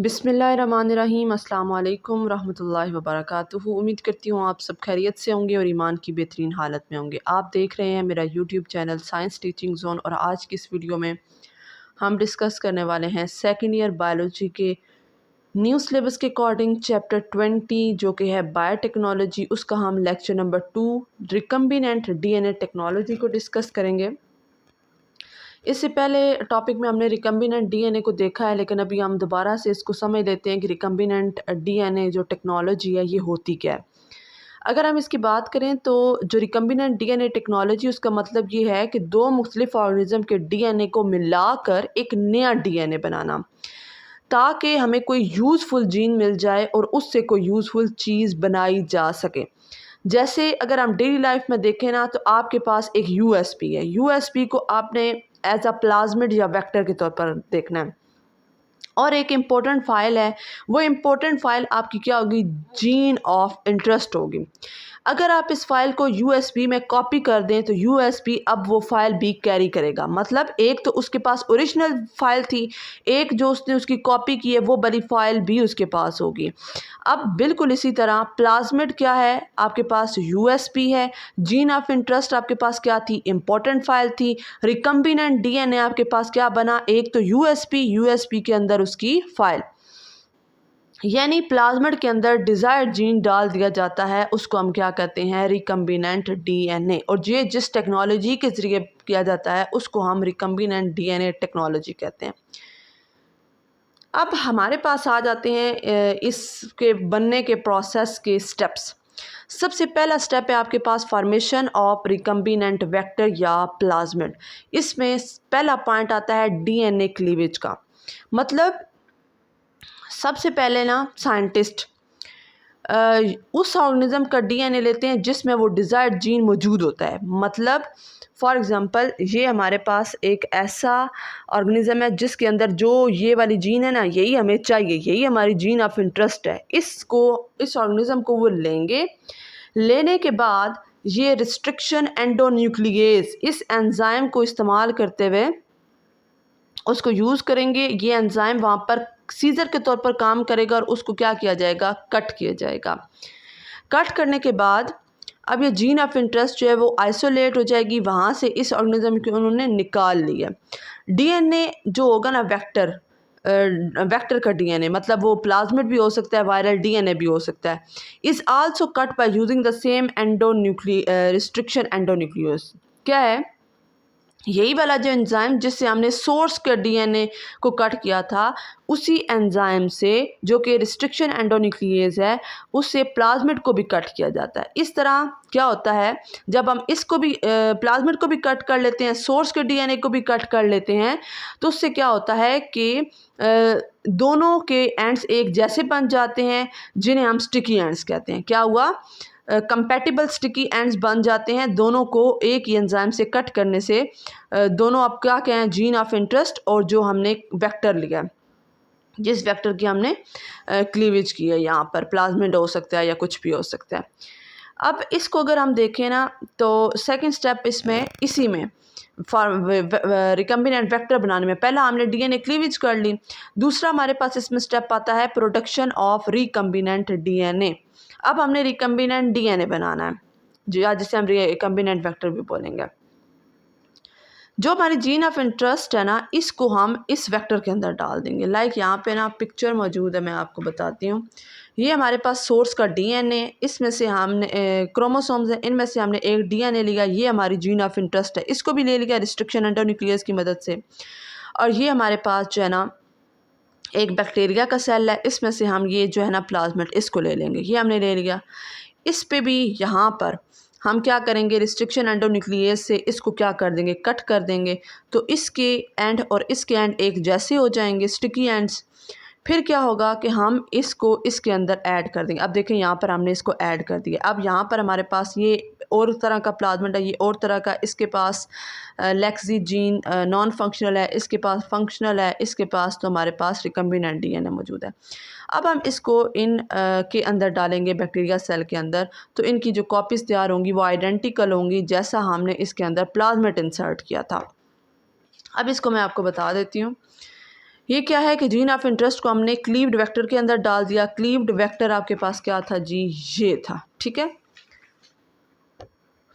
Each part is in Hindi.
बिस्मिल्लाहिर्रहमानिर्रहीम। अस्सलाम वालेकुम रहमतुल्लाहि व बरकातुहू। उम्मीद करती हूँ आप सब खैरियत से होंगे और ईमान की बेहतरीन हालत में होंगे। आप देख रहे हैं मेरा YouTube channel science teaching zone और आज की इस वीडियो में हम डिस्कस करने वाले हैं सेकेंड ईयर बायोलॉजी के न्यू सिलेबस के अकॉर्डिंग चैप्टर 20 जो कि है बायोटेक्नोलॉजी, उसका हम lecture number 2 recombinant DNA technology को डिस्कस करेंगे। इससे पहले टॉपिक में हमने रिकम्बिनेंट डीएनए को देखा है, लेकिन अभी हम दोबारा से इसको समझ लेते हैं कि रिकम्बिनेंट डीएनए जो टेक्नोलॉजी है ये होती क्या है। अगर हम इसकी बात करें तो जो रिकम्बिनेंट डीएनए टेक्नोलॉजी, उसका मतलब ये है कि दो मुख्तलिफ ऑर्गेनिज्म के डीएनए को मिलाकर एक नया डीएनए बनाना, ताकि हमें कोई यूज़फुल जीन मिल जाए और उससे कोई यूज़फुल चीज़ बनाई जा सके। जैसे अगर हम डेली लाइफ में देखें ना, तो आपके पास एक यूएसपी है। यूएसपी को आपने एज अ प्लाज्मिड या वेक्टर के तौर पर देखना है, और एक इम्पोर्टेंट फाइल है। वो इम्पोर्टेंट फाइल आपकी क्या होगी? जीन ऑफ इंटरेस्ट होगी। अगर आप इस फाइल को यूएसबी में कॉपी कर दें तो यूएसबी अब वो फाइल भी कैरी करेगा। मतलब एक तो उसके पास ओरिजिनल फाइल थी, एक जो उसने उसकी कॉपी की है वो बड़ी फाइल भी उसके पास होगी। अब बिल्कुल इसी तरह प्लाज्मिड क्या है? आपके पास यूएसपी है। जीन ऑफ इंटरेस्ट आपके पास क्या थी? इंपॉर्टेंट फाइल थी। रिकम्बिनेंट डीएनए आपके पास क्या बना? एक तो यूएसपी के अंदर उसकी फाइल, यानी प्लाज्मिड के अंदर डिज़ायर्ड जीन डाल दिया जाता है, उसको हम क्या कहते हैं? Recombinant DNA. और ये जिस टेक्नोलॉजी के ज़रिए किया जाता है उसको हम रिकम्बिनेंट डीएनए टेक्नोलॉजी कहते हैं। अब हमारे पास आ जाते हैं इसके बनने के प्रोसेस के स्टेप्स। सबसे पहला स्टेप है आपके पास फॉर्मेशन ऑफ रिकम्बिनेंट वेक्टर या प्लाज्मिड। इसमें पहला पॉइंट आता है डीएनए क्लीवेज का। मतलब सबसे पहले ना साइंटिस्ट उस ऑर्गेनिज्म का डीएनए लेते हैं जिसमें वो डिज़ायर्ड जीन मौजूद होता है। मतलब फॉर एग्ज़ाम्पल ये हमारे पास एक ऐसा ऑर्गेनिज्म है जिसके अंदर जो ये वाली जीन है ना, यही हमें चाहिए, यही हमारी जीन ऑफ इंटरेस्ट है। इस ऑर्गेनिज्म को वो लेंगे। लेने के बाद ये रिस्ट्रिक्शन एंडोन्यूक्लियेज, इस एंजाइम को इस्तेमाल करते हुए उसको यूज़ करेंगे। ये एंजाइम वहाँ पर सीजर के तौर पर काम करेगा और उसको क्या किया जाएगा? कट किया जाएगा। कट करने के बाद अब ये जीन ऑफ इंटरेस्ट जो है वो आइसोलेट हो जाएगी। वहाँ से इस ऑर्गेनिज्म को उन्होंने निकाल लिया। डीएनए जो होगा ना वेक्टर का डीएनए, मतलब वो प्लाज्मिड भी हो सकता है, वायरल डीएनए भी हो सकता है, is also cut by using the same restriction endonucleases. क्या है? यही वाला जो एंजाइम जिससे हमने सोर्स के डीएनए को कट किया था, उसी एंजाइम से जो कि रिस्ट्रिक्शन एंडोन्यूक्लियेज है, उससे प्लाज्मिड को भी कट किया जाता है। इस तरह क्या होता है, जब हम इसको भी प्लाज्मिड को भी कट कर लेते हैं, सोर्स के डीएनए को भी कट कर लेते हैं, तो उससे क्या होता है कि दोनों के एंड्स एक जैसे बन जाते हैं, जिन्हें हम स्टिकी एंड्स कहते हैं। क्या हुआ? कंपैटिबल स्टिकी एंड्स बन जाते हैं। दोनों को एक ही एंजाइम से कट करने से दोनों अब क्या कहें? जीन ऑफ इंटरेस्ट और जो हमने वेक्टर लिया, जिस वेक्टर की हमने क्लीवेज की है, यहाँ पर प्लाज्मिड हो सकता है या कुछ भी हो सकता है। अब इसको अगर हम देखें ना, तो सेकंड स्टेप इसमें इसी में रिकम्बिनेंट वेक्टर बनाने में पहला हमने डीएनए क्लीवेज कर ली। दूसरा हमारे पास इसमें स्टेप आता है प्रोडक्शन ऑफ रिकम्बिनेंट डीएनए। अब हमने रिकम्बिनेंट डीएनए बनाना है, जिसे हम रिकम्बिनेंट वेक्टर भी बोलेंगे। जो हमारी जीन ऑफ इंटरेस्ट है ना, इसको हम इस वेक्टर के अंदर डाल देंगे। लाइक यहाँ पे ना पिक्चर मौजूद है, मैं आपको बताती हूँ। ये हमारे पास सोर्स का डीएनए, इसमें से हमने क्रोमोसोम्स हैं, इनमें से हमने एक डीएनए लिया। ये हमारी जीन ऑफ इंटरेस्ट है, इसको भी ले लिया रिस्ट्रिक्शन एंडोन्यूक्लियस की मदद से। और ये हमारे पास जो है ना एक बैक्टीरिया का सेल है, इसमें से हम ये जो है ना प्लाज्मिड, इसको ले लेंगे। ये हमने ले लिया। इस पे भी यहाँ पर हम क्या करेंगे? रिस्ट्रिक्शन एंडोन्यूक्लियस से इसको क्या कर देंगे? कट कर देंगे। तो इसके एंड और इसके एंड एक जैसे हो जाएंगे, स्टिकी एंड्स। फिर क्या होगा कि हम इसको इसके अंदर ऐड कर देंगे। अब देखें यहाँ पर हमने इसको ऐड कर दिया। अब यहाँ पर हमारे पास ये और तरह का प्लाज्मिड है, ये और तरह का, इसके पास लेक्सी जीन नॉन फंक्शनल है, इसके पास फंक्शनल है, इसके पास तो हमारे पास रिकम्बिनेंट डीएनए मौजूद है। अब हम इसको इन के अंदर डालेंगे, बैक्टीरिया सेल के अंदर। तो इनकी जो कॉपीज़ तैयार होंगी वो आइडेंटिकल होंगी जैसा हमने इसके अंदर प्लाज्मिड इंसर्ट किया था। अब इसको मैं आपको बता देती हूँ। ये क्या है कि जीन ऑफ इंटरेस्ट को हमने क्लीव्ड वेक्टर के अंदर डाल दिया। क्लीव्ड वेक्टर आपके पास क्या था जी, ये था, ठीक है।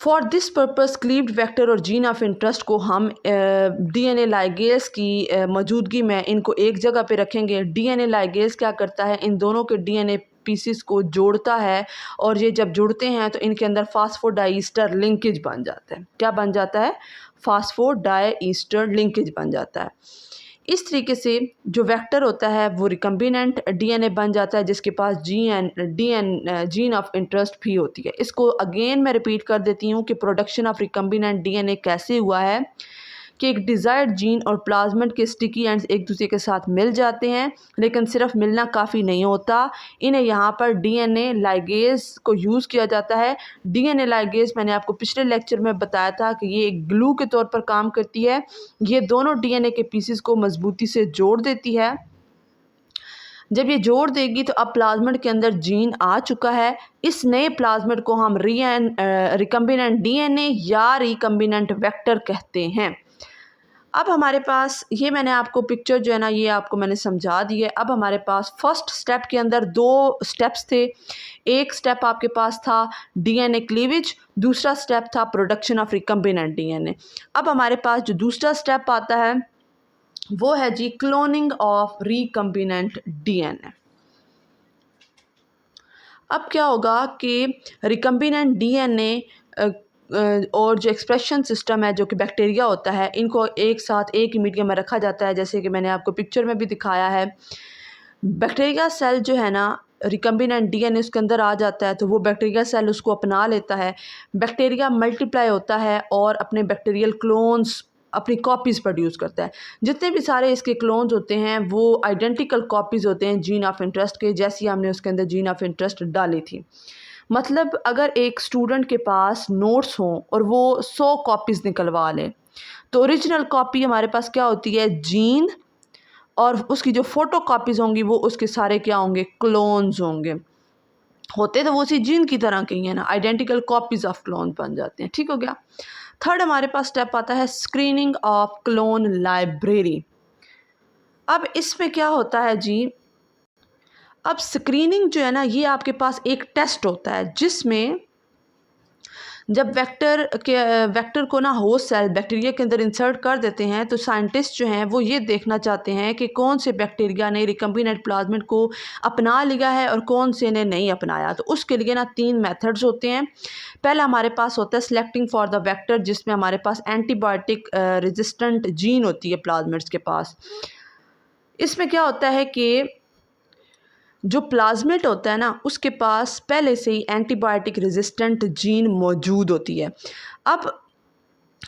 For this purpose cleaved vector और जीन ऑफ इंटरेस्ट को हम डीएनए लाइगेज की मौजूदगी में इनको एक जगह पे रखेंगे। डीएनए लाइगेज क्या करता है, इन दोनों के डीएनए पीसीस को जोड़ता है, और ये जब जुड़ते हैं तो इनके अंदर फास्फोडाइस्टर लिंकेज बन जाता है। क्या बन जाता है, फास्फोडाइस्टर लिंकेज बन जाता है। इस तरीके से जो वेक्टर होता है वो रिकम्बिनेंट डीएनए बन जाता है, जिसके पास जीन ऑफ इंटरेस्ट भी होती है। इसको अगेन मैं रिपीट कर देती हूँ कि प्रोडक्शन ऑफ रिकम्बिनेंट डीएनए कैसे हुआ है कि एक डिज़ायर्ड जीन और प्लाज्मिड के स्टिकी एंड्स एक दूसरे के साथ मिल जाते हैं, लेकिन सिर्फ मिलना काफ़ी नहीं होता, इन्हें यहाँ पर डीएनए लाइगेज को यूज़ किया जाता है। डीएनए लाइगेज मैंने आपको पिछले लेक्चर में बताया था कि ये एक ग्लू के तौर पर काम करती है। ये दोनों डीएनए के पीसेस को मजबूती से जोड़ देती है। जब ये जोड़ देगी तो अब प्लाज्मिड के अंदर जीन आ चुका है। इस नए प्लाज्मिड को हम रिकम्बिनेंट डीएनए या रिकम्बिनेंट वेक्टर कहते हैं। अब हमारे पास ये मैंने आपको पिक्चर जो है ना, ये आपको मैंने समझा दी है। अब हमारे पास फर्स्ट स्टेप के अंदर दो स्टेप्स थे। एक स्टेप आपके पास था डीएनए क्लीवेज, दूसरा स्टेप था प्रोडक्शन ऑफ रिकम्बिनेंट डीएनए। अब हमारे पास जो दूसरा स्टेप आता है वो है जी क्लोनिंग ऑफ रिकम्बिनेंट डीएनए। अब क्या होगा कि रिकम्बिनेंट डीएनए और जो एक्सप्रेशन सिस्टम है जो कि बैक्टीरिया होता है, इनको एक साथ एक ही मीडियम में रखा जाता है, जैसे कि मैंने आपको पिक्चर में भी दिखाया है। बैक्टीरिया सेल जो है ना, रिकम्बिनेंट डीएनए उसके अंदर आ जाता है तो वो बैक्टीरिया सेल उसको अपना लेता है। बैक्टीरिया मल्टीप्लाई होता है और अपने बैक्टीरियल क्लोन्स, अपनी कॉपीज़ प्रोड्यूस करता है। जितने भी सारे इसके क्लोन्स होते हैं वो आइडेंटिकल कॉपीज़ होते हैं जीन ऑफ इंटरेस्ट के, जैसी हमने उसके अंदर जीन ऑफ इंटरेस्ट डाली थी। मतलब अगर एक स्टूडेंट के पास नोट्स हों और वो 100 कॉपीज़ निकलवा लें, तो ओरिजिनल कॉपी हमारे पास क्या होती है, जीन, और उसकी जो फ़ोटो कॉपीज़ होंगी वो उसके सारे क्या होंगे, क्लोन्स होंगे। होते तो वो उसी जीन की तरह के ही है ना, आइडेंटिकल कॉपीज़ ऑफ क्लोन बन जाते हैं। ठीक हो गया। थर्ड हमारे पास स्टेप आता है स्क्रीनिंग ऑफ क्लोन लाइब्रेरी। अब इसमें क्या होता है जी, अब स्क्रीनिंग जो है ना, ये आपके पास एक टेस्ट होता है जिसमें जब वेक्टर को ना होस्ट सेल बैक्टीरिया के अंदर इंसर्ट कर देते हैं तो साइंटिस्ट जो हैं वो ये देखना चाहते हैं कि कौन से बैक्टीरिया ने रिकम्बिनेंट प्लाज्मिड को अपना लिया है और कौन से ने नहीं अपनाया। तो उसके लिए ना 3 मेथड्स होते हैं। पहला हमारे पास होता है सिलेक्टिंग फॉर द वेक्टर, जिसमें हमारे पास एंटीबायोटिक रेजिस्टेंट जीन होती है प्लाज्मिड्स के पास। इसमें क्या होता है कि जो प्लाज्मिड होता है ना, उसके पास पहले से ही एंटीबायोटिक रेजिस्टेंट जीन मौजूद होती है। अब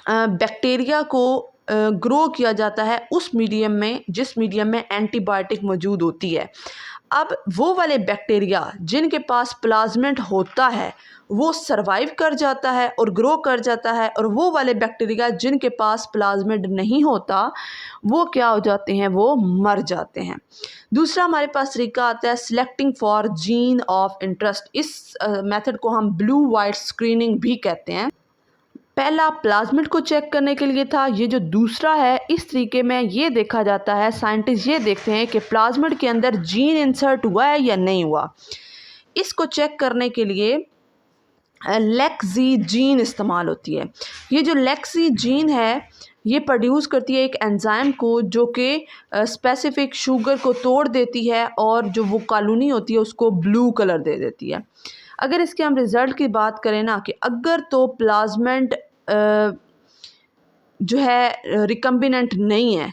बैक्टीरिया को ग्रो किया जाता है उस मीडियम में जिस मीडियम में एंटीबायोटिक मौजूद होती है। अब वो वाले बैक्टीरिया जिनके पास प्लाज्मिड होता है वो सरवाइव कर जाता है और ग्रो कर जाता है, और वो वाले बैक्टीरिया जिनके पास प्लाज्मिड नहीं होता वो क्या हो जाते हैं, वो मर जाते हैं। दूसरा हमारे पास तरीका आता है selecting for gene of interest. इस मेथड को हम ब्लू वाइट स्क्रीनिंग भी कहते हैं। पहला प्लाज्मिड को चेक करने के लिए था, ये जो दूसरा है इस तरीके में ये देखा जाता है, साइंटिस्ट ये देखते हैं कि प्लाज्मिड के अंदर जीन इंसर्ट हुआ है या नहीं हुआ। इसको चेक करने के लिए लेक्सी जीन इस्तेमाल होती है। ये जो लेक्सी जीन है ये प्रोड्यूस करती है एक एंजाइम को जो कि स्पेसिफिक शुगर को तोड़ देती है और जो वो कॉलोनी होती है उसको ब्लू कलर दे देती है। अगर इसके हम रिज़ल्ट की बात करें ना, कि अगर तो प्लाज्मिड जो है रिकम्बिनेंट नहीं है,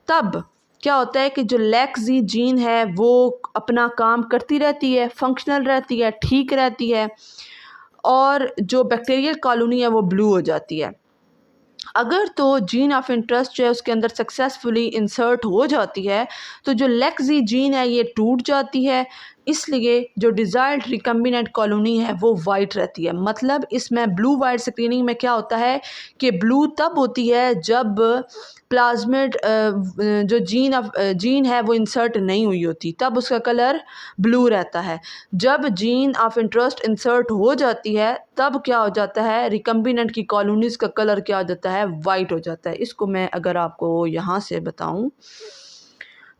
तब क्या होता है कि जो लेक्सी जीन है वो अपना काम करती रहती है, फंक्शनल रहती है, ठीक रहती है, और जो बैक्टीरियल कॉलोनी है वो ब्लू हो जाती है। अगर तो जीन ऑफ इंटरेस्ट जो है उसके अंदर सक्सेसफुली इंसर्ट हो जाती है तो जो लेक्सी जीन है ये टूट जाती है, इसलिए जो डिज़ायर्ड रिकम्बिनेंट कॉलोनी है वो वाइट रहती है। मतलब इसमें ब्लू वाइट स्क्रीनिंग में क्या होता है कि ब्लू तब होती है जब प्लाज्मिड जो जीन है वो इंसर्ट नहीं हुई होती, तब उसका कलर ब्लू रहता है। जब जीन ऑफ इंटरेस्ट इंसर्ट हो जाती है तब क्या हो जाता है, रिकम्बिनेंट की कॉलोनीज़ का कलर क्या हो जाता है, वाइट हो जाता है। इसको मैं अगर आपको यहाँ से बताऊँ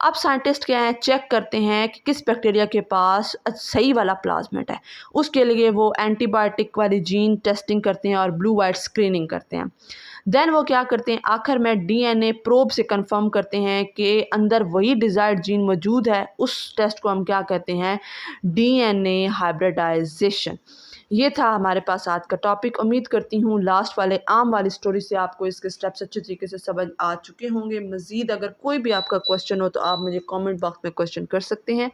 अब साइंटिस्ट क्या है, चेक करते हैं कि किस बैक्टीरिया के पास सही वाला प्लाज्मिड है। उसके लिए वो एंटीबायोटिक वाली जीन टेस्टिंग करते हैं और ब्लू वाइट स्क्रीनिंग करते हैं। देन वो क्या करते हैं, आखिर में डीएनए प्रोब से कंफर्म करते हैं कि अंदर वही डिज़ायर्ड जीन मौजूद है। उस टेस्ट को हम क्या कहते हैं, डीएनए हाइब्रिडाइजेशन। ये था हमारे पास आज का टॉपिक। उम्मीद करती हूँ लास्ट वाले आम वाली स्टोरी से आपको इसके स्टेप्स अच्छे तरीके से समझ आ चुके होंगे। मज़ीद अगर कोई भी आपका क्वेश्चन हो तो आप मुझे कमेंट बॉक्स में क्वेश्चन कर सकते हैं।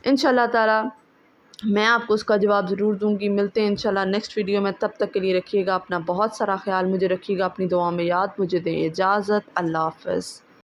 इंशाल्लाह ताला मैं आपको उसका जवाब ज़रूर दूंगी। मिलते हैं इंशाल्लाह नेक्स्ट वीडियो में। तब तक के लिए रखिएगा अपना बहुत सारा ख्याल, मुझे रखिएगा अपनी दुआ में याद। मुझे दें इजाज़त। अल्लाह हाफ़िज़।